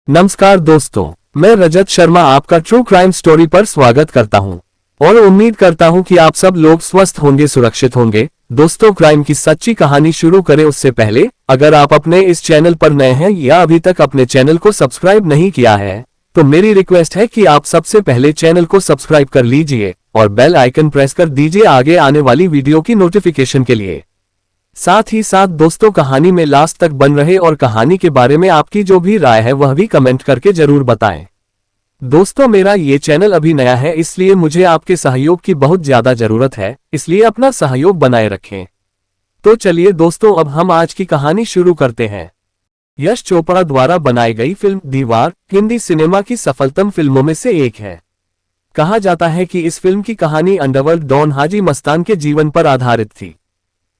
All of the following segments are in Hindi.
नमस्कार दोस्तों, मैं रजत शर्मा आपका ट्रू क्राइम स्टोरी पर स्वागत करता हूं और उम्मीद करता हूं कि आप सब लोग स्वस्थ होंगे, सुरक्षित होंगे। दोस्तों, क्राइम की सच्ची कहानी शुरू करें उससे पहले अगर आप अपने इस चैनल पर नए हैं या अभी तक अपने चैनल को सब्सक्राइब नहीं किया है तो मेरी रिक्वेस्ट है कि आप सबसे पहले चैनल को सब्सक्राइब कर लीजिए और बेल आइकन प्रेस कर दीजिए आगे आने वाली वीडियो की नोटिफिकेशन के लिए। साथ ही साथ दोस्तों, कहानी में लास्ट तक बन रहे और कहानी के बारे में आपकी जो भी राय है वह भी कमेंट करके जरूर बताएं। दोस्तों, मेरा ये चैनल अभी नया है इसलिए मुझे आपके सहयोग की बहुत ज्यादा जरूरत है, इसलिए अपना सहयोग बनाए रखें। तो चलिए दोस्तों, अब हम आज की कहानी शुरू करते हैं। यश चोपड़ा द्वारा बनाई गई फिल्म दीवार हिंदी सिनेमा की सफलतम फिल्मों में से एक है। कहा जाता है कि इस फिल्म की कहानी अंडरवर्ल्ड डॉन हाजी मस्तान के जीवन पर आधारित थी।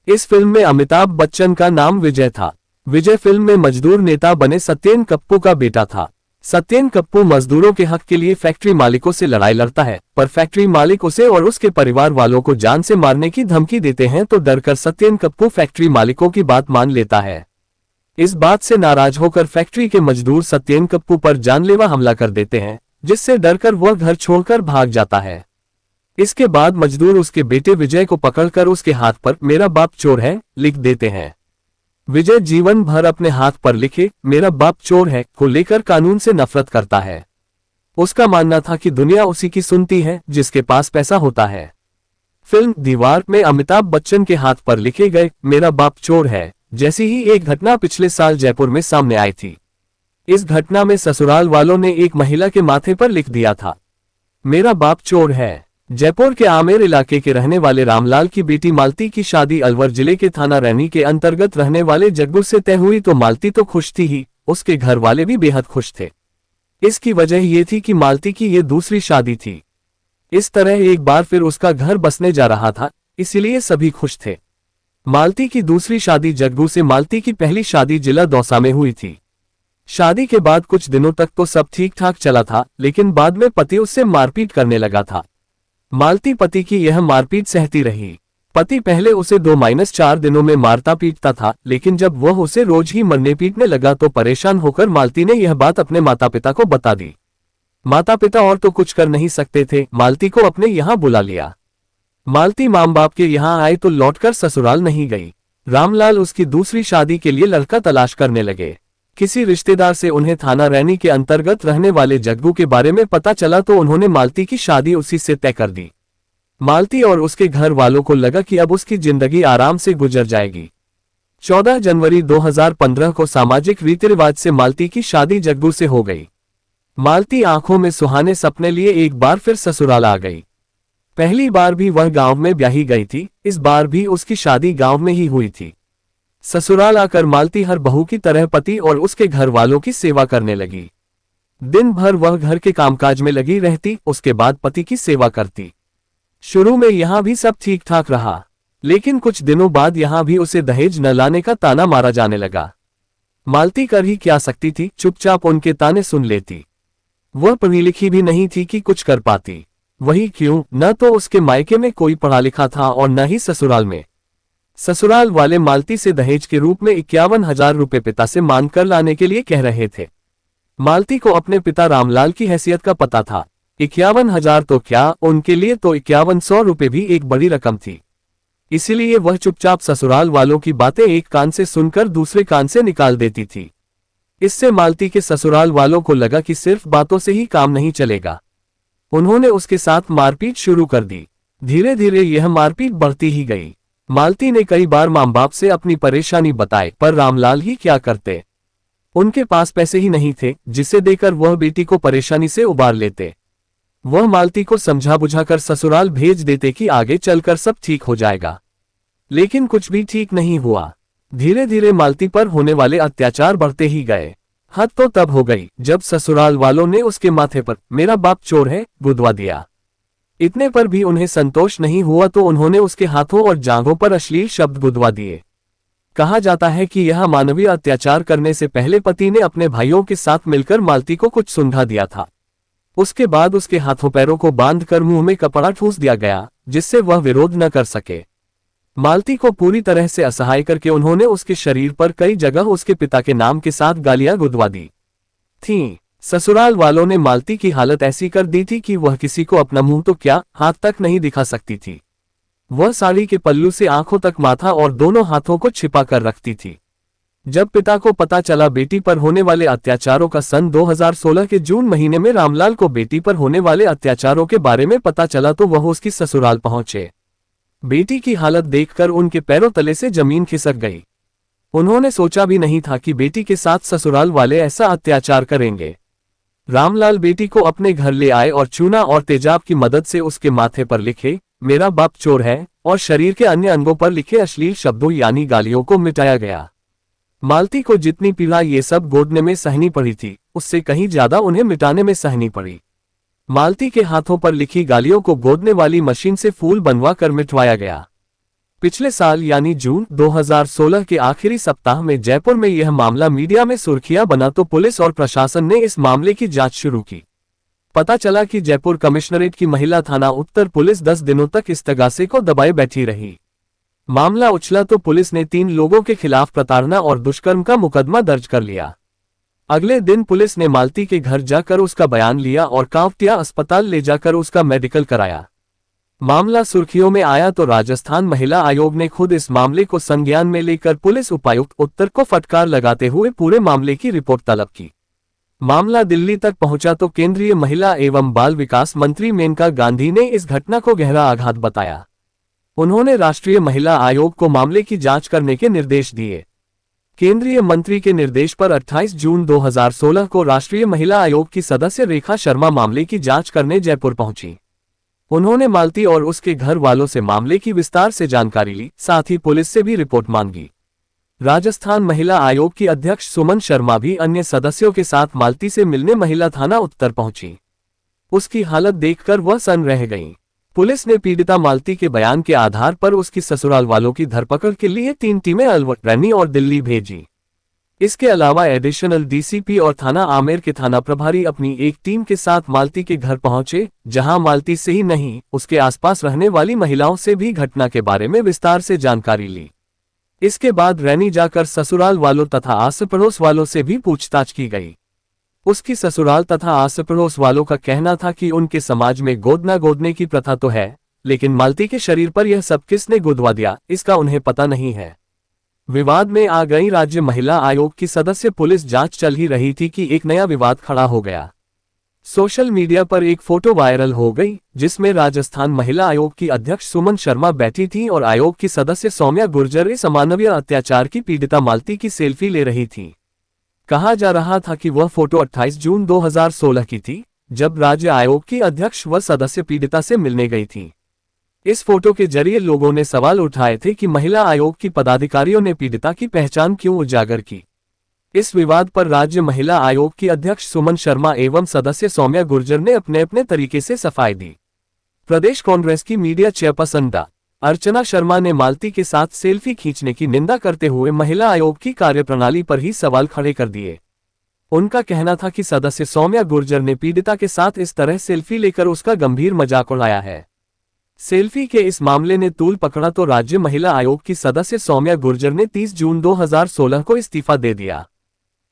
इस फिल्म में अमिताभ बच्चन का नाम विजय था। विजय फिल्म में मजदूर नेता बने सत्येन कप्पू का बेटा था। सत्येन कप्पू मजदूरों के हक के लिए फैक्ट्री मालिकों से लड़ाई लड़ता है, पर फैक्ट्री मालिक उसे और उसके परिवार वालों को जान से मारने की धमकी देते हैं तो डरकर सत्येन कप्पू फैक्ट्री मालिकों की बात मान लेता है। इस बात से नाराज होकर फैक्ट्री के मजदूर सत्येन कप्पू पर जानलेवा हमला कर देते हैं, जिससे डरकर वह घर छोड़कर भाग जाता है। इसके बाद मजदूर उसके बेटे विजय को पकड़कर उसके हाथ पर मेरा बाप चोर है लिख देते हैं। विजय जीवन भर अपने हाथ पर लिखे मेरा बाप चोर है को लेकर कानून से नफरत करता है। उसका मानना था कि दुनिया उसी की सुनती है जिसके पास पैसा होता है। फिल्म दीवार में अमिताभ बच्चन के हाथ पर लिखे गए मेरा बाप चोर है जैसी ही एक घटना पिछले साल जयपुर में सामने आई थी। इस घटना में ससुराल वालों ने एक महिला के माथे पर लिख दिया था मेरा बाप चोर है। जयपुर के आमेर इलाके के रहने वाले रामलाल की बेटी मालती की शादी अलवर जिले के थाना रैनी के अंतर्गत रहने वाले जग्गू से तय हुई तो मालती तो खुश थी ही, उसके घर वाले भी बेहद खुश थे। इसकी वजह ये थी कि मालती की ये दूसरी शादी थी। इस तरह एक बार फिर उसका घर बसने जा रहा था, इसलिए सभी खुश थे। मालती की दूसरी शादी जग्गू से मालती की पहली शादी जिला दौसा में हुई थी। शादी के बाद कुछ दिनों तक तो सब ठीक ठाक चला था, लेकिन बाद में पति उससे मारपीट करने लगा था। मालती पति की यह मारपीट सहती रही। पति पहले उसे 2-4 दिनों में मारता पीटता था, लेकिन जब वह उसे रोज ही मरने पीटने लगा तो परेशान होकर मालती ने यह बात अपने माता पिता को बता दी। माता पिता और तो कुछ कर नहीं सकते थे, मालती को अपने यहाँ बुला लिया। मालती माँ बाप के यहाँ आई तो लौटकर ससुराल नहीं गई। रामलाल उसकी दूसरी शादी के लिए लड़का तलाश करने लगे। किसी रिश्तेदार से उन्हें थाना रैनी के अंतर्गत रहने वाले जग्गू के बारे में पता चला तो उन्होंने मालती की शादी उसी से तय कर दी। मालती और उसके घर वालों को लगा कि अब उसकी जिंदगी आराम से गुजर जाएगी। 14 जनवरी 2015 को सामाजिक रीति रिवाज से मालती की शादी जग्गू से हो गई। मालती आंखों में सुहाने सपने लिए एक बार फिर ससुराल आ गई। पहली बार भी वह गांव में ब्याही गई थी, इस बार भी उसकी शादी गांव में ही हुई थी। ससुराल आकर मालती हर बहू की तरह पति और उसके घर वालों की सेवा करने लगी। दिन भर वह घर के कामकाज में लगी रहती, उसके बाद पति की सेवा करती। शुरू में यहां भी सब ठीक ठाक रहा, लेकिन कुछ दिनों बाद यहां भी उसे दहेज न लाने का ताना मारा जाने लगा। मालती कर ही क्या सकती थी, चुपचाप उनके ताने सुन लेती। वह पढ़ी लिखी भी नहीं थी कि कुछ कर पाती। वही क्यों, न तो उसके मायके में कोई पढ़ा लिखा था और न ही ससुराल में। ससुराल वाले मालती से दहेज के रूप में 51,000 रुपए पिता से मांग कर लाने के लिए कह रहे थे। मालती को अपने पिता रामलाल की हैसियत का पता था। 51,000 तो क्या, उनके लिए तो 5100 रुपए भी एक बड़ी रकम थी। इसीलिए वह चुपचाप ससुराल वालों की बातें एक कान से सुनकर दूसरे कान से निकाल देती थी। इससे मालती के ससुराल वालों को लगा कि सिर्फ बातों से ही काम नहीं चलेगा। उन्होंने उसके साथ मारपीट शुरू कर दी। धीरे धीरे यह मारपीट बढ़ती ही गई। मालती ने कई बार मां बाप से अपनी परेशानी बताई, पर रामलाल ही क्या करते। उनके पास पैसे ही नहीं थे जिसे देकर वह बेटी को परेशानी से उबार लेते। वह मालती को समझा बुझाकर ससुराल भेज देते कि आगे चलकर सब ठीक हो जाएगा, लेकिन कुछ भी ठीक नहीं हुआ। धीरे धीरे मालती पर होने वाले अत्याचार बढ़ते ही गए। हद तो तब हो गई जब ससुराल वालों ने उसके माथे पर मेरा बाप चोर है गुदवा दिया। इतने पर भी उन्हें संतोष नहीं हुआ तो उन्होंने उसके हाथों और जांघों पर अश्लील शब्द गुदवा दिए। कहा जाता है कि यह मानवीय अत्याचार करने से पहले पति ने अपने भाइयों के साथ मिलकर मालती को कुछ सुंघा दिया था। उसके बाद उसके हाथों पैरों को बांधकर मुंह में कपड़ा ठूस दिया गया, जिससे वह विरोध न कर सके। मालती को पूरी तरह से असहाय करके उन्होंने उसके शरीर पर कई जगह उसके पिता के नाम के साथ गालियां गुदवा दी। थीं। ससुराल वालों ने मालती की हालत ऐसी कर दी थी कि वह किसी को अपना मुंह तो क्या हाथ तक नहीं दिखा सकती थी। वह साड़ी के पल्लू से आंखों तक माथा और दोनों हाथों को छिपा कर रखती थी। जब पिता को पता चला बेटी पर होने वाले अत्याचारों का सन 2016 के जून महीने में रामलाल को बेटी पर होने वाले अत्याचारों के बारे में पता चला तो वह उसकी ससुराल पहुंचे। बेटी की हालत देखकर उनके पैरों तले से जमीन खिसक गई। उन्होंने सोचा भी नहीं था कि बेटी के साथ ससुराल वाले ऐसा अत्याचार करेंगे। रामलाल बेटी को अपने घर ले आए और चूना और तेजाब की मदद से उसके माथे पर लिखे मेरा बाप चोर है और शरीर के अन्य अंगों पर लिखे अश्लील शब्दों यानी गालियों को मिटाया गया। मालती को जितनी पीड़ा ये सब गोदने में सहनी पड़ी थी उससे कहीं ज्यादा उन्हें मिटाने में सहनी पड़ी। मालती के हाथों पर लिखी गालियों को गोदने वाली मशीन से फूल बनवा कर मिटवाया गया। पिछले साल यानी जून 2016 के आखिरी सप्ताह में जयपुर में यह मामला मीडिया में सुर्खियां बना तो पुलिस और प्रशासन ने इस मामले की जांच शुरू की। पता चला कि जयपुर कमिश्नरेट की महिला थाना उत्तर पुलिस 10 दिनों तक इस तगासे को दबाए बैठी रही। मामला उछला तो पुलिस ने 3 लोगों के खिलाफ प्रताड़ना और दुष्कर्म का मुकदमा दर्ज कर लिया। अगले दिन पुलिस ने मालती के घर जाकर उसका बयान लिया और कांवटिया अस्पताल ले जाकर उसका मेडिकल कराया। मामला सुर्खियों में आया तो राजस्थान महिला आयोग ने खुद इस मामले को संज्ञान में लेकर पुलिस उपायुक्त उत्तर को फटकार लगाते हुए पूरे मामले की रिपोर्ट तलब की। मामला दिल्ली तक पहुंचा तो केंद्रीय महिला एवं बाल विकास मंत्री मेनका गांधी ने इस घटना को गहरा आघात बताया। उन्होंने राष्ट्रीय महिला आयोग को मामले की जांच करने के निर्देश दिए। केंद्रीय मंत्री के निर्देश पर 28 जून 2016 को राष्ट्रीय महिला आयोग की सदस्य रेखा शर्मा मामले की जांच करने जयपुर पहुंची। उन्होंने मालती और उसके घर वालों से मामले की विस्तार से जानकारी ली, साथ ही पुलिस से भी रिपोर्ट मांगी। राजस्थान महिला आयोग की अध्यक्ष सुमन शर्मा भी अन्य सदस्यों के साथ मालती से मिलने महिला थाना उत्तर पहुंची। उसकी हालत देखकर वह सन्न रह गईं। पुलिस ने पीड़िता मालती के बयान के आधार पर उसकी ससुराल वालों की धरपकड़ के लिए 3 टीमें अलवर, रैनी और दिल्ली भेजी। इसके अलावा एडिशनल डीसीपी और थाना आमेर के थाना प्रभारी अपनी एक टीम के साथ मालती के घर पहुंचे, जहां मालती से ही नहीं उसके आसपास रहने वाली महिलाओं से भी घटना के बारे में विस्तार से जानकारी ली। इसके बाद रैनी जाकर ससुराल वालों तथा आस पड़ोस वालों से भी पूछताछ की गई। उसकी ससुराल तथा आस पड़ोस वालों का कहना था कि उनके समाज में गोदना गोदने की प्रथा तो है, लेकिन मालती के शरीर पर यह सब किसने गुदवा दिया इसका उन्हें पता नहीं है। विवाद में आ गई राज्य महिला आयोग की सदस्य पुलिस जांच चल ही रही थी कि एक नया विवाद खड़ा हो गया। सोशल मीडिया पर एक फोटो वायरल हो गई जिसमें राजस्थान महिला आयोग की अध्यक्ष सुमन शर्मा बैठी थी और आयोग की सदस्य सौम्या गुर्जर इस अमानवीय अत्याचार की पीड़िता मालती की सेल्फी ले रही थी। कहा जा रहा था कि वह फोटो 28 जून 2016 की थी, जब राज्य आयोग की अध्यक्ष व सदस्य पीड़िता से मिलने गई थी। इस फोटो के जरिए लोगों ने सवाल उठाए थे कि महिला आयोग की पदाधिकारियों ने पीड़िता की पहचान क्यों उजागर की। इस विवाद पर राज्य महिला आयोग की अध्यक्ष सुमन शर्मा एवं सदस्य सौम्या गुर्जर ने अपने अपने तरीके से सफाई दी। प्रदेश कांग्रेस की मीडिया चेयरपर्सन डा. अर्चना शर्मा ने मालती के साथ सेल्फी खींचने की निंदा करते हुए महिला आयोग की कार्यप्रणाली पर ही सवाल खड़े कर दिए। उनका कहना था कि सदस्य सौम्या गुर्जर ने पीड़िता के साथ इस तरह सेल्फी लेकर उसका गंभीर मजाक उड़ाया है। सेल्फी के इस मामले ने तूल पकड़ा तो राज्य महिला आयोग की सदस्य सौम्या गुर्जर ने 30 जून 2016 को इस्तीफा दे दिया।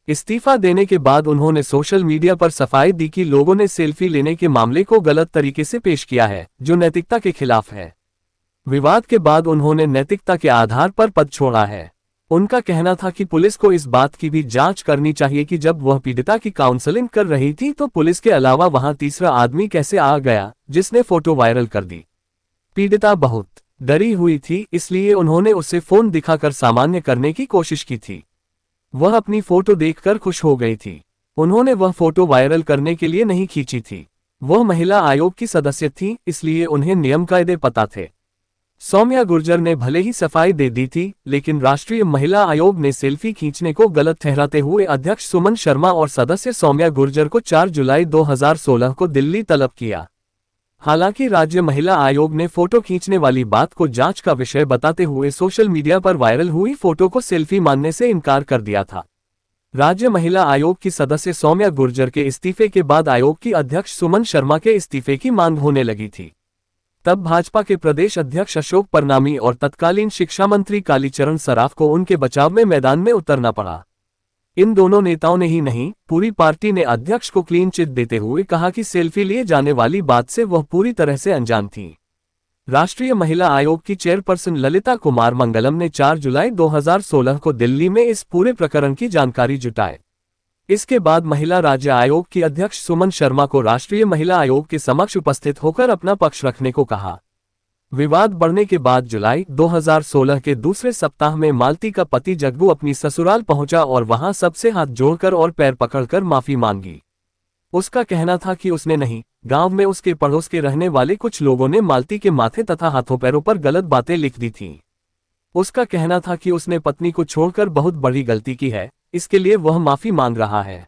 इस्तीफा देने के बाद उन्होंने सोशल मीडिया पर सफाई दी कि लोगों ने सेल्फी लेने के मामले को गलत तरीके से पेश किया है, जो नैतिकता के खिलाफ है। विवाद के बाद उन्होंने नैतिकता के आधार पर पद छोड़ा है। उनका कहना था कि पुलिस को इस बात की भी जांच करनी चाहिए कि जब वह पीड़िता की काउंसलिंग कर रही थी तो पुलिस के अलावा वहां तीसरा आदमी कैसे आ गया जिसने फोटो वायरल कर दी। पीड़िता बहुत डरी हुई थी, इसलिए उन्होंने उसे फोन दिखाकर सामान्य करने की कोशिश की थी। वह अपनी फोटो देखकर खुश हो गई थी। उन्होंने वह फोटो वायरल करने के लिए नहीं खींची थी। वह महिला आयोग की सदस्य थी, इसलिए उन्हें नियम कायदे पता थे। सौम्या गुर्जर ने भले ही सफाई दे दी थी, लेकिन राष्ट्रीय महिला आयोग ने सेल्फी खींचने को गलत ठहराते हुए अध्यक्ष सुमन शर्मा और सदस्य सौम्या गुर्जर को 4 जुलाई 2016 को दिल्ली तलब किया। हालांकि राज्य महिला आयोग ने फोटो खींचने वाली बात को जांच का विषय बताते हुए सोशल मीडिया पर वायरल हुई फोटो को सेल्फी मानने से इनकार कर दिया था। राज्य महिला आयोग की सदस्य सौम्या गुर्जर के इस्तीफे के बाद आयोग की अध्यक्ष सुमन शर्मा के इस्तीफे की मांग होने लगी थी। तब भाजपा के प्रदेश अध्यक्ष अशोक परनामी और तत्कालीन शिक्षा मंत्री कालीचरण सराफ को उनके बचाव में मैदान में उतरना पड़ा। इन दोनों नेताओं ने ही नहीं, पूरी पार्टी ने अध्यक्ष को क्लीन चिट देते हुए कहा कि सेल्फी लिए जाने वाली बात से वह पूरी तरह से अनजान थी। राष्ट्रीय महिला आयोग की चेयरपर्सन ललिता कुमार मंगलम ने 4 जुलाई 2016 को दिल्ली में इस पूरे प्रकरण की जानकारी जुटाई। इसके बाद महिला राज्य आयोग की अध्यक्ष सुमन शर्मा को राष्ट्रीय महिला आयोग के समक्ष उपस्थित होकर अपना पक्ष रखने को कहा। विवाद बढ़ने के बाद जुलाई 2016 के दूसरे सप्ताह में मालती का पति जग्गू अपनी ससुराल पहुंचा और वहां सबसे हाथ जोड़कर और पैर पकड़कर माफी मांगी। उसका कहना था कि उसने नहीं, गांव में उसके पड़ोस के रहने वाले कुछ लोगों ने मालती के माथे तथा हाथों पैरों पर गलत बातें लिख दी थीं। उसका कहना था कि उसने पत्नी को छोड़कर बहुत बड़ी गलती की है, इसके लिए वह माफी मांग रहा है।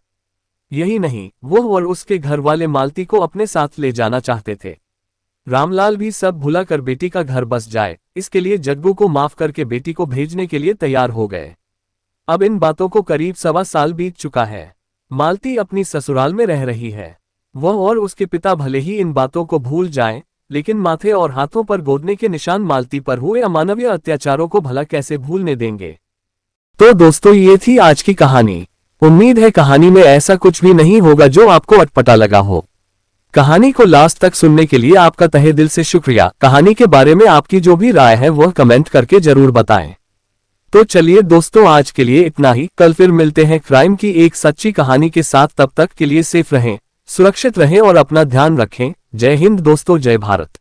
यही नहीं, वह और उसके घर वाले मालती को अपने साथ ले जाना चाहते थे। रामलाल भी सब भुलाकर बेटी का घर बस जाए, इसके लिए जग्गू को माफ करके बेटी को भेजने के लिए तैयार हो गए। अब इन बातों को करीब 1.25 साल बीत चुका है। मालती अपनी ससुराल में रह रही है। वह और उसके पिता भले ही इन बातों को भूल जाएं, लेकिन माथे और हाथों पर गोदने के निशान मालती पर हुए अमानवीय अत्याचारों को भला कैसे भूलने देंगे। तो दोस्तों, ये थी आज की कहानी। उम्मीद है कहानी में ऐसा कुछ भी नहीं होगा जो आपको अटपटा लगा हो। कहानी को लास्ट तक सुनने के लिए आपका तहे दिल से शुक्रिया। कहानी के बारे में आपकी जो भी राय है वह कमेंट करके जरूर बताएं। तो चलिए दोस्तों, आज के लिए इतना ही। कल फिर मिलते हैं क्राइम की एक सच्ची कहानी के साथ। तब तक के लिए सेफ रहें, सुरक्षित रहें और अपना ध्यान रखें। जय हिंद दोस्तों, जय भारत।